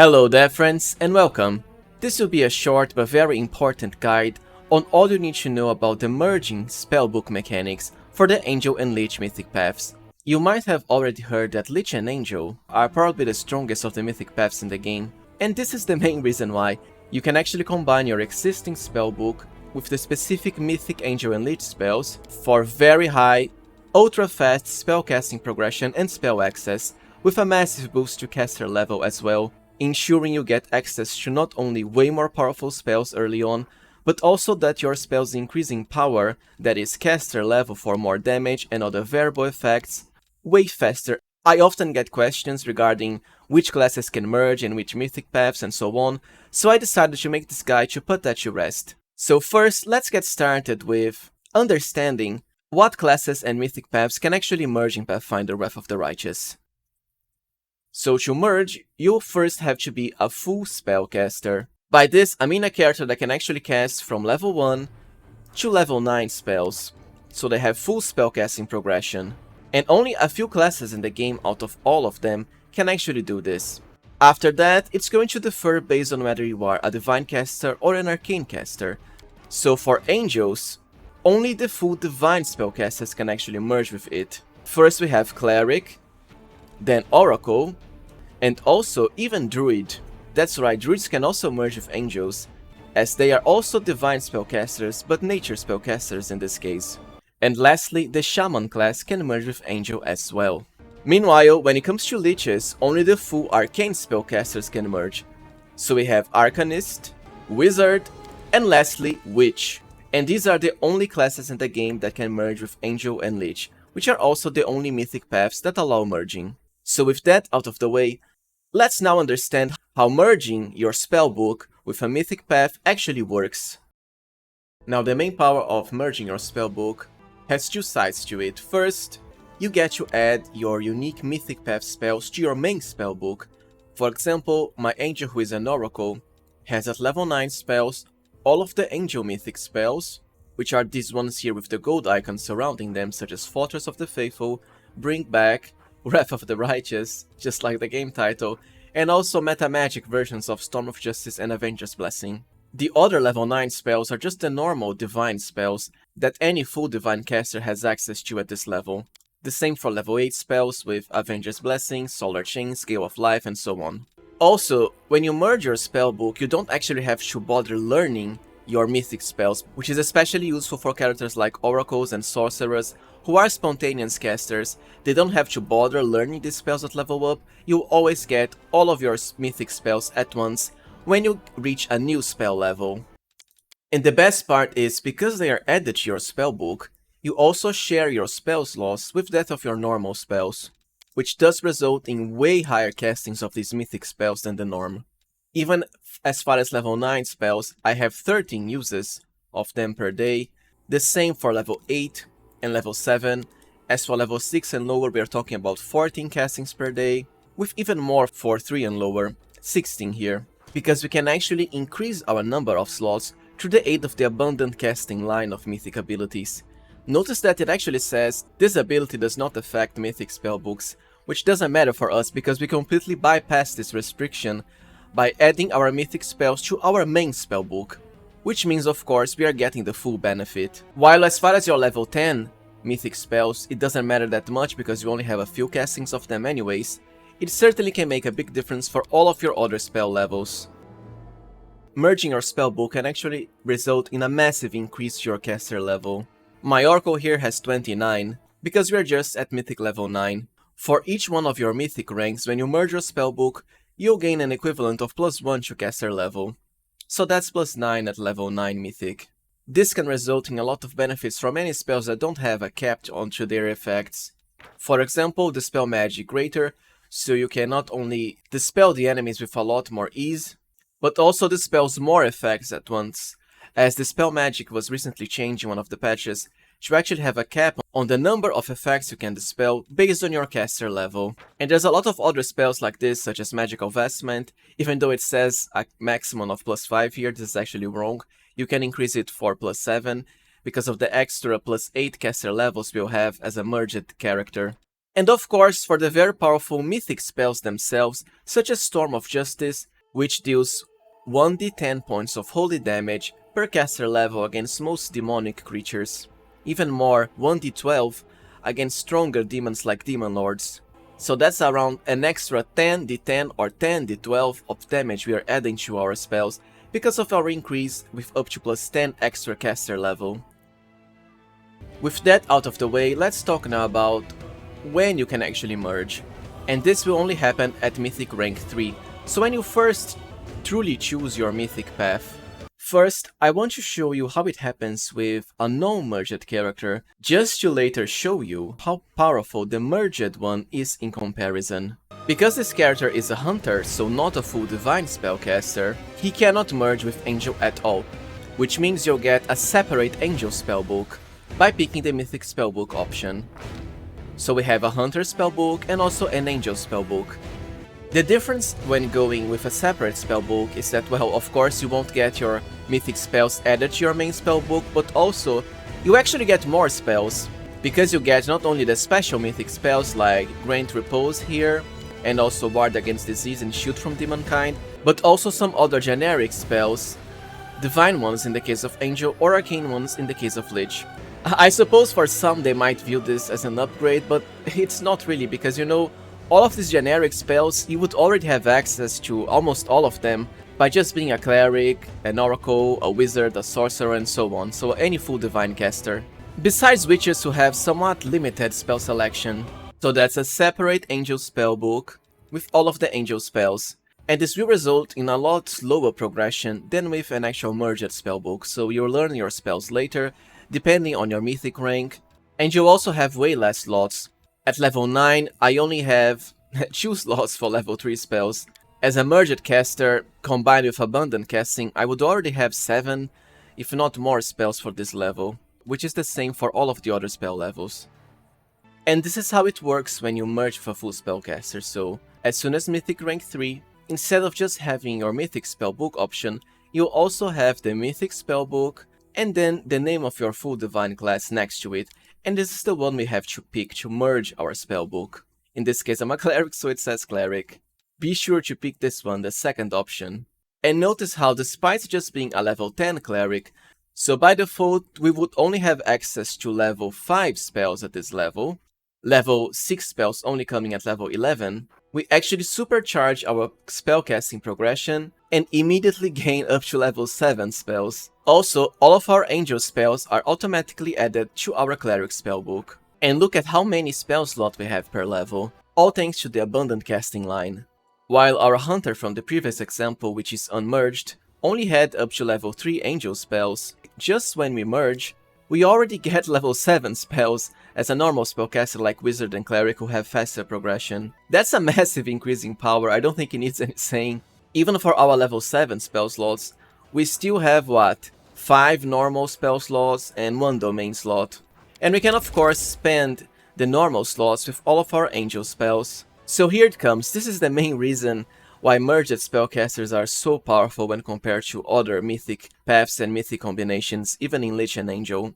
Hello there friends and welcome. This will be a short but very important guide on all you need to know about the merging spellbook mechanics for the Angel and Lich mythic paths. You might have already heard that Lich and Angel are probably the strongest of the mythic paths in the game, and this is the main reason why you can actually combine your existing spellbook with the specific mythic Angel and Lich spells for very high, ultra fast spellcasting progression and spell access, with a massive boost to caster level as well, ensuring you get access to not only way more powerful spells early on, but also that your spells increase in power, that is caster level for more damage and other variable effects, way faster. I often get questions regarding which classes can merge and which mythic paths and so on, so I decided to make this guide to put that to rest. So first, let's get started with understanding what classes and mythic paths can actually merge in Pathfinder Wrath of the Righteous. So to merge, you'll first have to be a full spellcaster. By this, I mean a character that can actually cast from level 1 to level 9 spells, so they have full spellcasting progression. And only a few classes in the game out of all of them can actually do this. After that, it's going to differ based on whether you are a Divine Caster or an Arcane Caster. So for Angels, only the full Divine spellcasters can actually merge with it. First we have Cleric, then Oracle, and also even Druid. That's right, Druids can also merge with Angels, as they are also Divine spellcasters, but Nature spellcasters in this case. And lastly, the Shaman class can merge with Angel as well. Meanwhile, when it comes to Liches, only the full Arcane spellcasters can merge. So we have Arcanist, Wizard, and lastly, Witch. And these are the only classes in the game that can merge with Angel and Lich, which are also the only mythic paths that allow merging. So with that out of the way, let's now understand how merging your spellbook with a mythic path actually works. Now the main power of merging your spellbook has two sides to it. First, you get to add your unique mythic path spells to your main spellbook. For example, my Angel, who is an Oracle, has at level 9 spells all of the Angel mythic spells, which are these ones here with the gold icons surrounding them, such as Fortress of the Faithful, Bring Back, Wrath of the Righteous, just like the game title, and also meta-magic versions of Storm of Justice and Avenger's Blessing. The other level 9 spells are just the normal divine spells that any full divine caster has access to at this level. The same for level 8 spells with Avenger's Blessing, Solar Chain, Scale of Life, and so on. Also, when you merge your spellbook, you don't actually have to bother learning your mythic spells, which is especially useful for characters like oracles and sorcerers who are spontaneous casters. They don't have to bother learning these spells at level up. You'll always get all of your mythic spells at once when you reach a new spell level. And the best part is, because they are added to your spellbook, you also share your spell slots with that of your normal spells, which does result in way higher castings of these mythic spells than the norm. Even as far as level 9 spells, I have 13 uses of them per day, the same for level 8 and level 7. As for level 6 and lower, we are talking about 14 castings per day, with even more for 3 and lower, 16 here, because we can actually increase our number of slots through the aid of the abundant casting line of mythic abilities. Notice that it actually says this ability does not affect mythic spellbooks, which doesn't matter for us because we completely bypass this restriction by adding our mythic spells to our main spellbook, which means of course we are getting the full benefit. While as far as your level 10 mythic spells, it doesn't matter that much because you only have a few castings of them anyways, it certainly can make a big difference for all of your other spell levels. Merging your spellbook can actually result in a massive increase to your caster level. My Oracle here has 29, because we are just at mythic level 9. For each one of your mythic ranks, when you merge your spellbook, you'll gain an equivalent of +1 to caster level. So that's +9 at level 9 mythic. This can result in a lot of benefits from any spells that don't have a cap onto their effects. For example, the spell magic greater, so you can not only dispel the enemies with a lot more ease, but also dispels more effects at once, as the spell magic was recently changed in one of the patches to actually have a cap on the number of effects you can dispel based on your caster level. And there's a lot of other spells like this, such as Magical Vestment. Even though it says a maximum of +5 here, this is actually wrong. You can increase it for +7 because of the extra +8 caster levels we'll have as a merged character. And of course, for the very powerful mythic spells themselves, such as Storm of Justice, which deals 1d10 points of holy damage per caster level against most demonic creatures. Even more, 1d12 against stronger demons like Demon Lords. So that's around an extra 10d10 or 10d12 of damage we are adding to our spells because of our increase with up to plus 10 extra caster level. With that out of the way, let's talk now about when you can actually merge. And this will only happen at Mythic rank 3, so when you first truly choose your Mythic path. First, I want to show you how it happens with a non-merged character, just to later show you how powerful the merged one is in comparison. Because this character is a hunter, so not a full divine spellcaster, he cannot merge with angel at all, which means you'll get a separate angel spellbook by picking the Mythic spellbook option. So we have a hunter spellbook and also an angel spellbook. The difference when going with a separate spellbook is that, well, of course you won't get your mythic spells added to your main spellbook, but also you actually get more spells, because you get not only the special mythic spells like Grant Repose here, and also Ward Against Disease and Shield from Demonkind, but also some other generic spells, divine ones in the case of Angel or arcane ones in the case of Lich. I suppose for some they might view this as an upgrade, but it's not really, because you know, all of these generic spells, you would already have access to almost all of them by just being a cleric, an oracle, a wizard, a sorcerer and so on, so any full divine caster. Besides witches who have somewhat limited spell selection. So that's a separate angel spellbook with all of the angel spells. And this will result in a lot slower progression than with an actual merged spellbook, so you'll learn your spells later, depending on your mythic rank, and you'll also have way less slots. At level 9, I only have 2 slots for level 3 spells. As a merged caster, combined with abundant casting, I would already have 7, if not more spells for this level, which is the same for all of the other spell levels. And this is how it works when you merge with a full spellcaster, so as soon as Mythic rank 3, instead of just having your Mythic spellbook option, you'll also have the Mythic spellbook, and then the name of your full divine class next to it, and this is the one we have to pick to merge our spellbook. In this case I'm a cleric, so it says cleric. Be sure to pick this one, the second option. And notice how despite just being a level 10 cleric, so by default we would only have access to level 5 spells at this level, level 6 spells only coming at level 11, we actually supercharge our spellcasting progression and immediately gain up to level 7 spells. Also, all of our angel spells are automatically added to our cleric spellbook. And look at how many spell slots we have per level, all thanks to the abundant casting line. While our hunter from the previous example, which is unmerged, only had up to level 3 angel spells, just when we merge, we already get level 7 spells as a normal spellcaster like wizard and cleric who have faster progression. That's a massive increase in power, I don't think it needs any saying. Even for our level 7 spell slots, we still have what? 5 normal spell slots and 1 domain slot. And we can of course spend the normal slots with all of our angel spells. So here it comes, this is the main reason why merged spellcasters are so powerful when compared to other mythic paths and mythic combinations, even in Lich and Angel.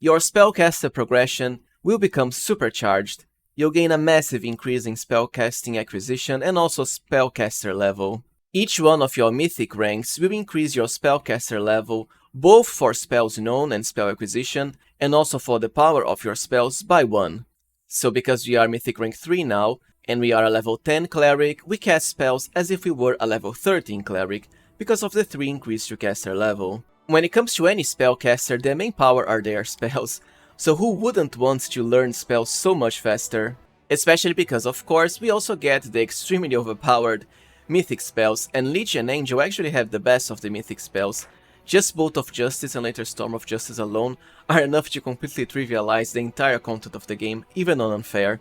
Your spellcaster progression will become supercharged. You'll gain a massive increase in spellcasting acquisition and also spellcaster level. Each one of your mythic ranks will increase your spellcaster level both for spells known and spell acquisition, and also for the power of your spells by 1. So because we are mythic rank 3 now, and we are a level 10 cleric, we cast spells as if we were a level 13 cleric, because of the 3 increase to caster level. When it comes to any spellcaster, the main power are their spells, so who wouldn't want to learn spells so much faster? Especially because of course we also get the extremely overpowered mythic spells, and Lich and Angel actually have the best of the mythic spells. Just Bolt of Justice and later Storm of Justice alone are enough to completely trivialize the entire content of the game, even on unfair.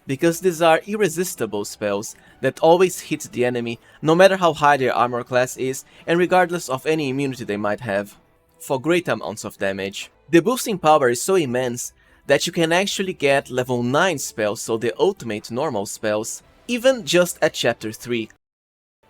Because these are irresistible spells that always hit the enemy, no matter how high their armor class is, and regardless of any immunity they might have, for great amounts of damage. The boosting power is so immense that you can actually get level 9 spells, so the ultimate normal spells, even just at chapter 3.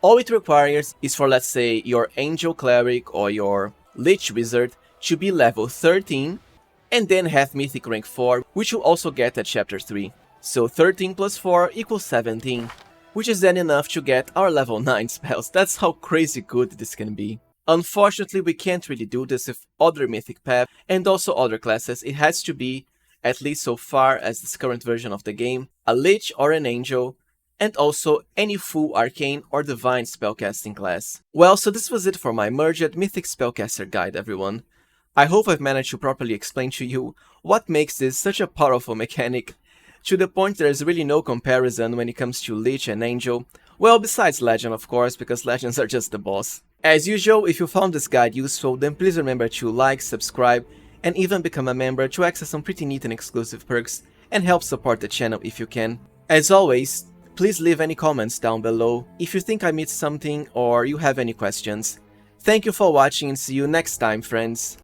All it requires is for, let's say, your Angel Cleric or your Lich Wizard to be level 13, and then have Mythic rank 4, which you'll also get at chapter 3. So 13 plus 4 equals 17, which is then enough to get our level 9 spells. That's how crazy good this can be. Unfortunately, we can't really do this with other Mythic paths and also other classes. It has to be, at least so far as this current version of the game, a Lich or an Angel, and also any full Arcane or Divine spellcasting class. Well, so this was it for my Merged Mythic Spellcaster guide, everyone. I hope I've managed to properly explain to you what makes this such a powerful mechanic, to the point there's really no comparison when it comes to Lich and Angel, well, besides Legend of course, because Legends are just the boss. As usual, if you found this guide useful, then please remember to like, subscribe, and even become a member to access some pretty neat and exclusive perks, and help support the channel if you can. As always, please leave any comments down below if you think I missed something or you have any questions. Thank you for watching and see you next time, friends.